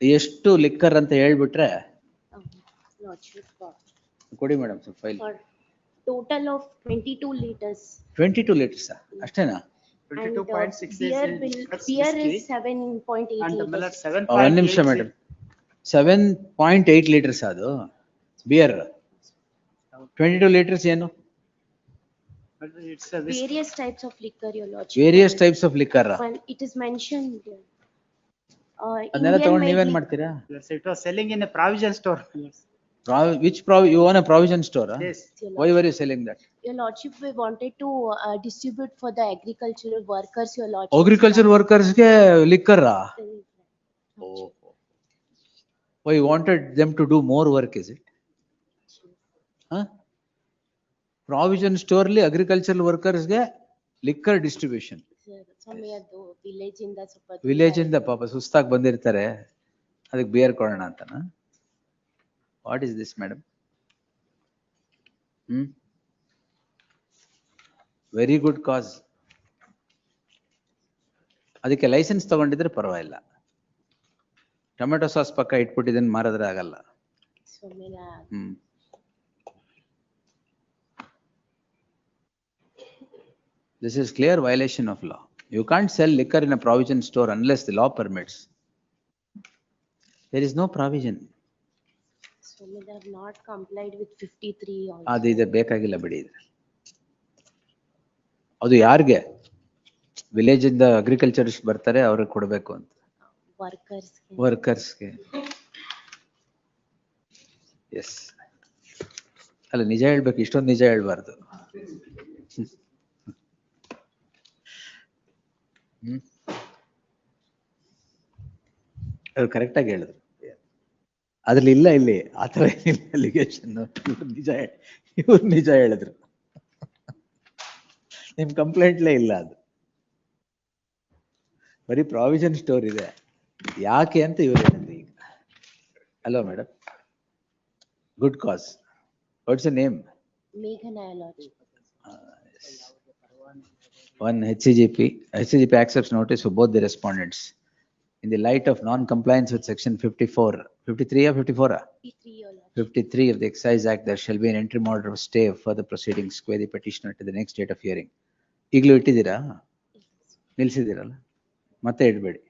ಎಷ್ಟು ಲಿಕ್ಕರ್ ಅಂತ ಹೇಳ್ಬಿಟ್ರೆ Lordship, ಕೊಡಿ ಮೇಡಮ್ ಸ್ವಲ್ಪ file. for total of 22 liters. 22 litres ಅಷ್ಟೇನಾ? 22.6 beer is 7.8 and the liters. millet 7. ಒಂದ್ ನಿಮಿಷ ಮೇಡಮ್, 7.8 ಲೀಟರ್ಸ್ ಅದು ಬಿಯರ್. 22 ಲೀಟರ್ಸ್ ಏನು? But it's a whiskey. Various types of liquor, your lordship. Various types of liquor. When it is mentioned, ಅದನ್ನೆಲ್ಲ Indian ತಗೊಂಡು made ನೀವೇನ್ liquor. ಮಾಡ್ತೀರಾ? Yes, it was selling in a provision store. Which you own a provision store? Yes. Your Why were lordship. you selling that? Your lordship, we wanted to distribute for the agricultural workers, your lordship. Agriculture workers ಗೆ liquor. Oh. Why you wanted them to do more work, is it? Huh? Provision store li agricultural workers ಗೆ liquor distribution. Village ಇಂದ ಸ್ವಲ್ಪ village ಇಂದ ಪಾಪ ಸುಸ್ತಾಗಿ ಬಂದಿರ್ತಾರೆ, ಅದಕ್ಕೆ beer ಕೊಡೋಣ ಅಂತನಾ? What is this madam? Very good ಕಾಸ್. ಅದಕ್ಕೆ ಲೈಸೆನ್ಸ್ ತಗೊಂಡಿದ್ರೆ ಪರವಾಗಿಲ್ಲ. ಟೊಮೆಟೊ ಸಾಸ್ ಪಕ್ಕ ಇಟ್ಬಿಟ್ಟಿದ್ದನ್ನು ಮಾರಿದ್ರೆ ಆಗಲ್ಲ. This is clear violation of law. You can't sell liquor in a provision store unless the law permits. There is no provision. So they have not complied with 53 also. ಅದು ಇದೆ ಬೇಕಾಗಿಲ್ಲ ಬಿಡಿ. ಅದು ಯಾರಿಗೆ? Village ಇಂದ agriculturist ಬರ್ತಾರೆ, ಅವ್ರಿಗೆ ಕೊಡಬೇಕು ಅಂತ. ವರ್ಕರ್ಸ್ಗೆ. ಎಸ್ ಅಲ್ಲ, ನಿಜ ಹೇಳ್ಬೇಕು, ಇಷ್ಟೊಂದು ನಿಜ ಹೇಳ್ಬಾರ್ದು. ಅವ್ರು ಕರೆಕ್ಟ್ ಆಗಿ ಹೇಳಿದ್ರು. ಅದ್ರಲ್ಲಿ ಇಲ್ಲ, ಇಲ್ಲಿ ಆತರ ಏನಿಲ್ಲ ಅಲಿಗೇಷನ್. ಇವ್ರು ನಿಜ ಹೇಳಿದ್ರು, ನಿಮ್ ಕಂಪ್ಲೇಂಟ್ಲೇ ಇಲ್ಲ. ಅದು ಬರೀ ಪ್ರಾವಿಷನ್ ಸ್ಟೋರ್ ಇದೆ, ಯಾಕೆ ಅಂತ ಇವ್ರು ಹೇಳಿದ್ರು ಈಗ. ಅಲ್ವಾ madam? Good cos. What's the name? One HCGP accepts notice for both the respondents in the light of non-compliance with section 54, 53 or 54? 53 of the Excise Act. There shall be an interim order of stay of further proceedings by the petitioner to the next date of hearing. ಈಗಲೂ ಇಟ್ಟಿದ್ದೀರಾ? ನಿಲ್ಸಿದ್ದೀರಲ್ಲ, ಮತ್ತೆ ಇಡಬೇಡಿ.